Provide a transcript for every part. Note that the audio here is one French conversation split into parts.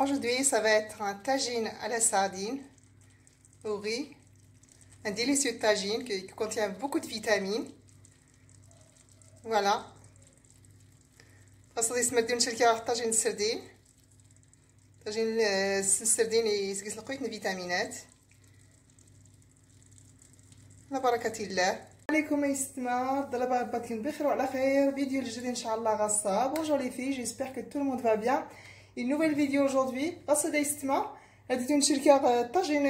Aujourd'hui, ça va être un tagine à la sardine au riz. Un délicieux tagine qui contient beaucoup de vitamines. Voilà. خاصة تمديو نشركي طاجين السردين. طاجين السردين يسقس لقيت فيتامينات. على بركة الله. عليكم يا ستما ضربة باتكن بخير وعلى خير. فيديو الجديد ان شاء الله غصة. Bonjour les filles, j'espère que tout le monde va bien. Une nouvelle vidéo aujourd'hui. غصة يا ستما هادي نشركي طاجين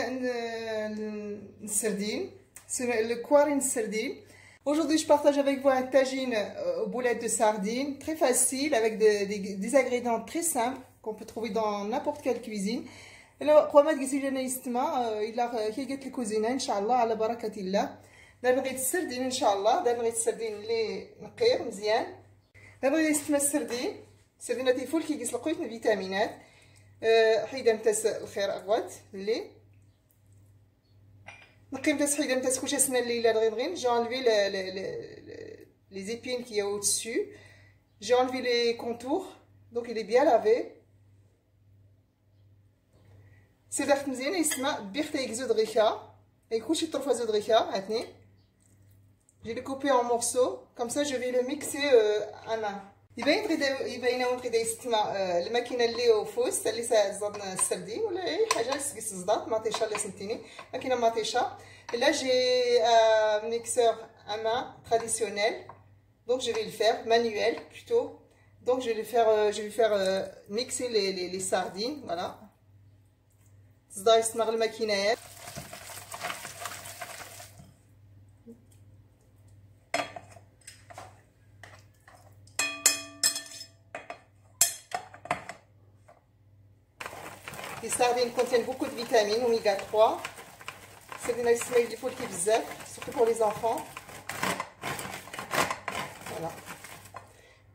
السردين. Le quarin sardine. Aujourd'hui, je partage avec vous un tagine aux boulettes de sardines, très facile, avec des ingrédients très simples qu'on peut trouver dans n'importe quelle cuisine. Alors, قوامات قلتي لنا يستما إلا كي قلت الكوزينة إن شاء الله على بركة الله. دابا بغيت السردين إن شاء الله، دابا بغيت السردين اللي نقير مزيان. دابا بغيت يستما السردين تيفول كيقيس لقيت من الفيتامينات. حيدة نتاس الخير أغوات اللي نقي نتاس حيدة نتاس كلشي سنة الليلة دغيا j'ai enlevé les épines qu'il y a au-dessus. J'ai enlevé les contours, donc il est bien lavé. سدرت مزيان يسمى بيختي زود غيكا et كلشي طرفة زود غيكا عتني. Je l'ai coupé en morceaux, comme ça je vais le mixer à main. يبين ونقي يسمى الماكينه اللي وفوس اللي صدنا السردين ولا اي حاجه تسقيس الزدات مطيشه اللي سنتيني ماكينه مطيشه. Là j'ai un mixeur à main traditionnel, donc je vais le faire manuel plutôt. Donc je vais faire mixer les sardines, voilà. صدا يسمغ الماكينات. Les sardines contiennent beaucoup de vitamines, oméga 3. C'est des sardines du faut qui bzaf, surtout pour les enfants. Voilà.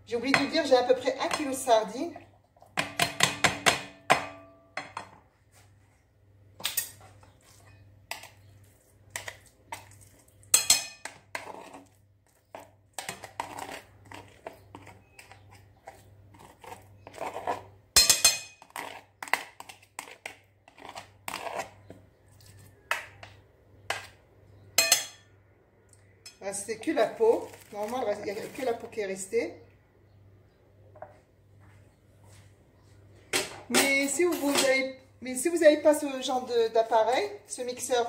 J'ai oublié de vous dire, j'ai à peu près 1 kg de sardines. C'est que la peau. Normalement, il n'y a que la peau qui est restée. Mais si vous n'avez pas ce genre d'appareil, ce mixeur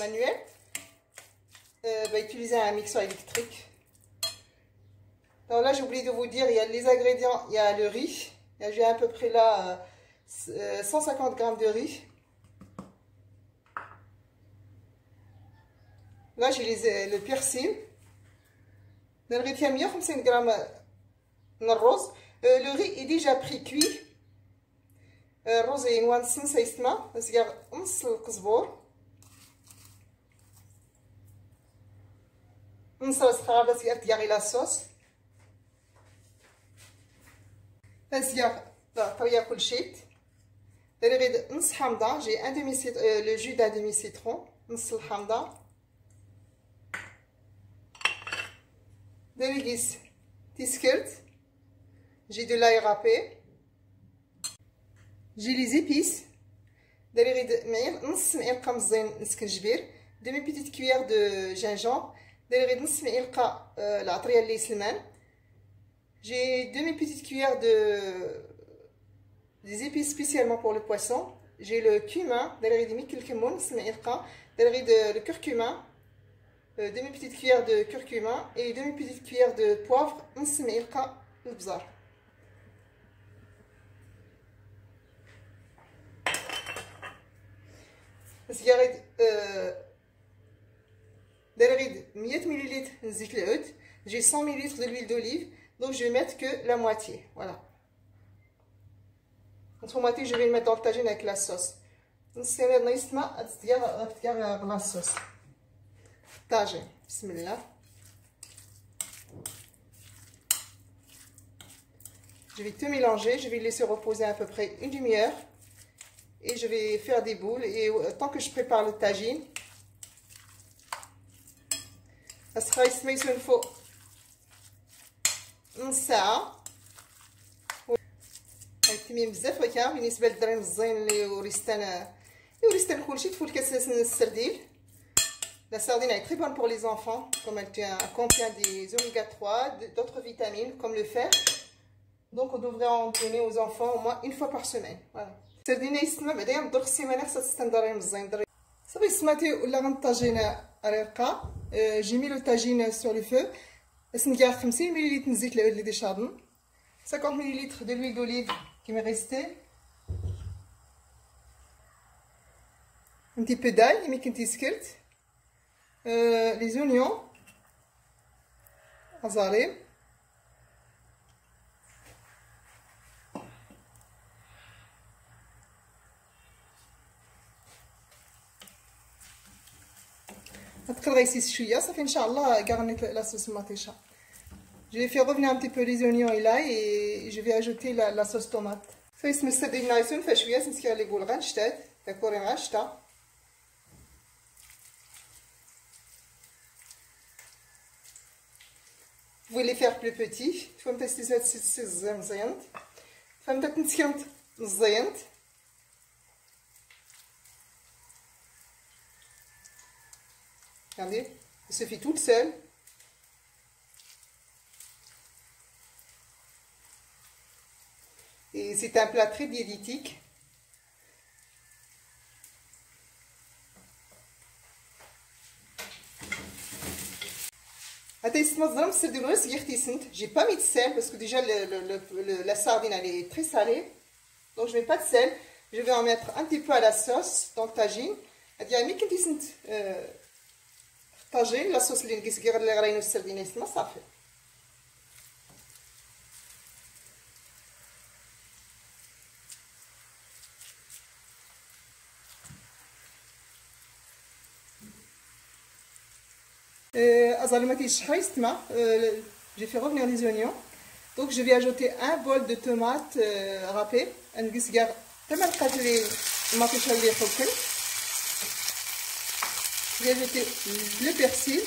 manuel, utilisez un mixeur électrique. Alors là, j'ai oublié de vous dire, il y a les ingrédients, il y a le riz. J'ai à peu près là 150 g de riz. Là, j'ai le persil. Le riz est 150 g de rose. Le riz est déjà cuit. Le rose est un peu de c'est-à-dire نص القزبور. نص الصغار باش يرتيغي لا صوص. c'est-à-dire طريه كل شيء. غير نص حامضه. J'ai un demi le jus d'un demi citron. نص الحامضه. دليس تيسكرت. J'ai de l'ail râpé. J'ai les épices. دليغيد معير نص معلقه مزيان السكنجبير. demi petite cuillère de gingembre. دليغيد نص معلقه العطريه اللي سلمان. J'ai demi petite cuillère des épices spécialement pour le poisson. J'ai le cumin. دليغيد ميكل كمون نص معلقه. دليغيد le curcuma. Demi petite cuillère de curcuma et demi petite cuillère de poivre, نص معلقه البزار. بس يغيد داير 100 ملل من زيت العود. J'ai 100 ml de l'huile d'olive, donc je vais mettre que la moitié, voilà. Notre moitié, je vais le mettre dans le tagine avec la sauce. نص كان نايس ماء غتتيار la sauce. Tagine, bismillah. Je vais tout mélanger, je vais laisser reposer à peu près une demi-heure et je vais faire des boules. Et tant que je prépare le tagine, ça sera يسمى فوق نص ساعة. كمية بزاف غير بالنسبة للدراري مزيان اللي وريستان كلشي تفول كاس السرديل. La sardine est très bonne pour les enfants, comme elle contient des oméga 3, d'autres vitamines comme le fer. Donc on devrait en donner aux enfants au moins une fois par semaine. Voilà. Sardine يسمى بعدا ندور السيمانه خصها تستندري مزيان. صافي سمعتي ولا غنطاجين رقه. J'ai mis le tagine sur le feu. ندير 50 ملل من زيت اللي شاطن. 50 ml de l'huile d'olive qui m'est resté. Un petit peu d'ail, mais qui est les oignons, azalé. Ça fait Inch'Allah garnir la sauce matécha. Je vais faire revenir un petit peu les oignons et l'ail et je vais ajouter la sauce tomate. Ça يسمى السردين نايسون فشويه نسكر لي بول غنشتات داكورين غنشتا. Vous pouvez les faire plus petits. فهمت تستيزات مزيانت. فهمت تنسكرت مزيانت. Regardez, il se fait toute seule. Et c'est un plat très diététique. J'ai pas mis de sel parce que déjà la sardine elle est très salée. Donc je mets pas de sel. Je vais en mettre un petit peu à la sauce, donc tagine. طاجين لا صوص اللي نقيس غير اللي غرينو السردين يسمى صافي. أزالي ما تيشحال يسمى. J'ai fait revenir les oignons. Donc je vais ajouter un bol de tomates râpées. نقيس غير تما لقات لي المطيشه اللي يحكم. Je vais ajouter le persil.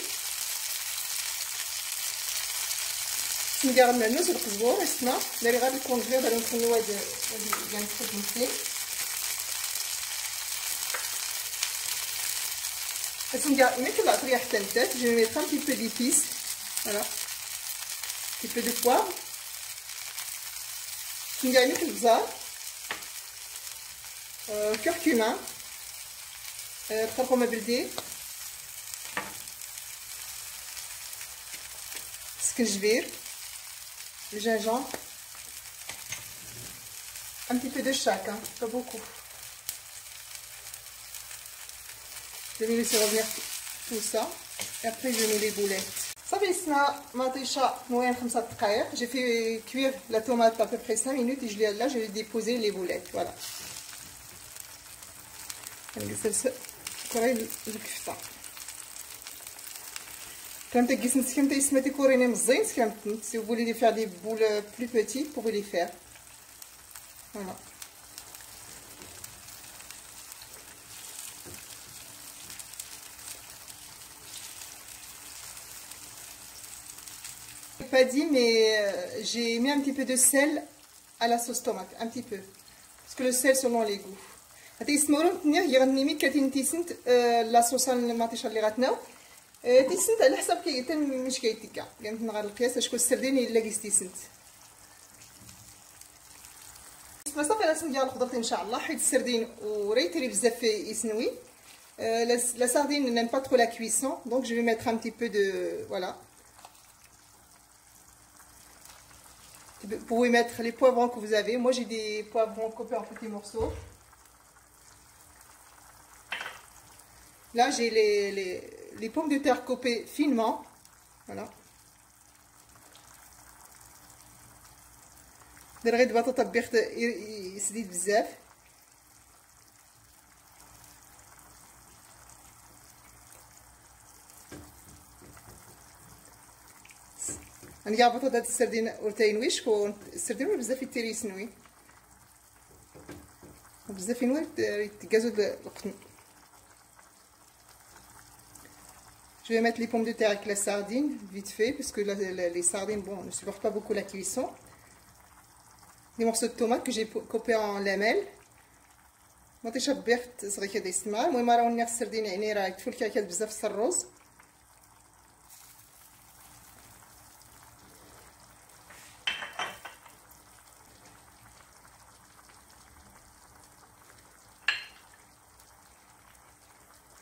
نقرب النعنوس والقزبور اسمع اللي غادي يكون غير باش نخليو هاد يعني نحط نسيت. نقرب ملي طلعت ريحه حتى je vais mettre un petit peu d'épices. Voilà. Un petit peu de poivre. نقرب ملي البزار. curcuma. الخرقومه بلدي. Skinjbir, le gingembre, un petit peu de chaque, hein, pas beaucoup. Je vais laisser revenir tout ça et après je mets les boulettes. Ça fait j'ai fait cuire la tomate à peu près 5 minutes et là je vais déposer les boulettes. Voilà. Si vous voulez les faire des boules plus petites, vous pouvez les faire. Voilà. Je n'ai pas dit, mais j'ai mis un petit peu de sel à la sauce tomate. Un petit peu. Parce que le sel selon les goûts. La sauce اللي غاتناو تيسنت على حسب كي مش كيتكا قالت نغير القياس شكون السردين الا قيس تيسنت صافي راه ندير الخضرتين ان شاء الله حيت السردين وريتري بزاف يسنوي. La sardine n'aime pas trop la cuisson, donc je vais mettre un petit peu de voilà. Vous pouvez mettre les poivrons que vous avez. Moi j'ai des poivrons coupés en petits morceaux. Là j'ai les pommes de terre coupées finement. Voilà. درغيد بطاطا بيخت سديد بزاف. نلقى بطاطا السردين ورتاينوي شكون السردين بزاف يتيري يسنوي بزاف ينوي يتكازو القطن. Je vais mettre les pommes de terre avec la sardine, vite fait, parce que les sardines, bon, ne supportent pas beaucoup la cuisson. des morceaux de tomates que j'ai coupés en lamelles. ما تشبعت صغير كده يسمع. المهم راهو نغسل السردين يعني راه تفلكا كاد بزاف في الرز.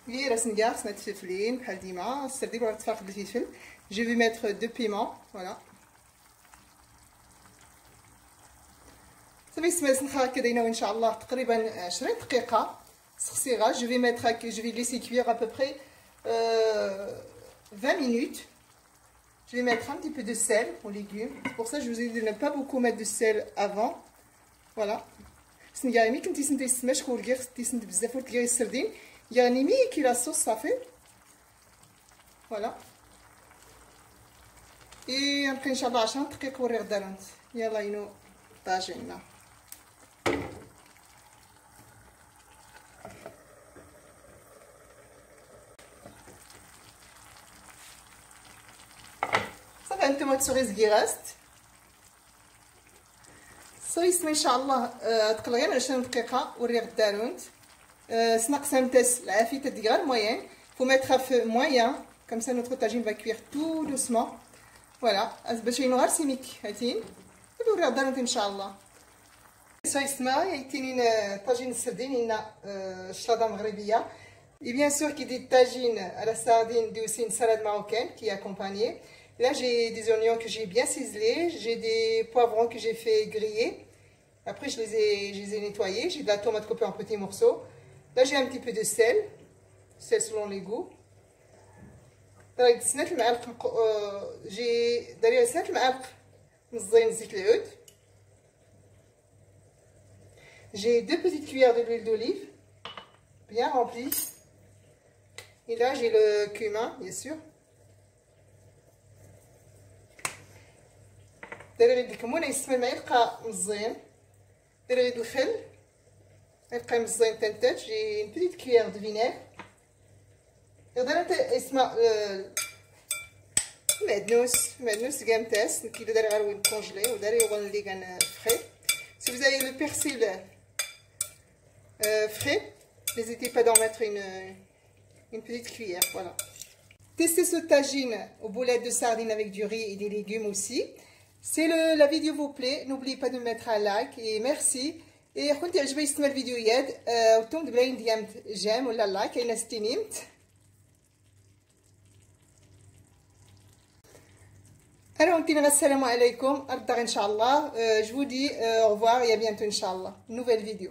لي راه سنقار خصنا تفلفلين بحال ديما السردين راه تفاقد الفلفل. Je vais mettre 2 piments, voilà. صافي سمعت نخا كدا يناول ان شاء الله تقريبا 20 دقيقه سخسيغه. Je vais mettre je vais laisser cuire à peu près 20 minutes. Je vais mettre un petit peu de sel aux légumes. C'est pour ça que je vous ai dit de ne pas beaucoup mettre de sel avant. Voilà. سنقار مي كنتي سنتي تسمع شكون كير خصتي سنت بزاف وتلقاي السردين يعني مي كي لا صوص صافي. Voilà. Et après, Inch'Allah, 10 دقائق وري غدا لونت. يلا ينو طاجينا. صافي هانتوما تسوغي صغيراست. صويس ان شاء الله تقلى غير 20 دقيقة وري غدا لونت. سنقسم تاس العافية تدير moyen. Faut mettre à feu moyen. Comme ça, notre tagine va cuire tout doucement. Voilà. باش ينغار سيميك هاتين. ودوري غدا ان شاء الله. سويسما يتينين طاجين السردين هنا الشلاضة مغربية. Et bien sûr qui dit tagine à la sardine dit aussi une salade marocaine qui est accompagnée. Là j'ai des oignons que j'ai bien ciselés, j'ai des poivrons que j'ai fait griller. Après je les ai nettoyés, j'ai de la tomate coupée en petits morceaux. Là j'ai un petit peu de sel selon les goûts. j'ai دريا 3 معالق مزيان زيت العود. J'ai 2 petites cuillères de l'huile d'olive bien remplie. Et là j'ai le cumin bien sûr. دايره غير الكمون يسمى معلقه مزيان. دايره غير الخل معلقه مزيان تنتاج. J'ai une petite cuillère de vinaigre. غدا اسمع المعدنوس كامتاس كي داري غير وين كونجلي وداري غنلي كان فري. Si vous avez le persil frais, n'hésitez pas d'en mettre une petite cuillère, voilà. Testez ce tagine aux boulettes de sardines avec du riz et des légumes aussi. Si la vidéo vous plaît, n'oubliez pas de mettre un like et merci. Et كنت تعجبك يستمع الفيديوهات وانتم تبلاين ديال جيم ولا لايك انا استنيمت. Alors, assalamu alaikum, je vous dis au revoir et à bientôt, Inch'Allah. Nouvelle vidéo.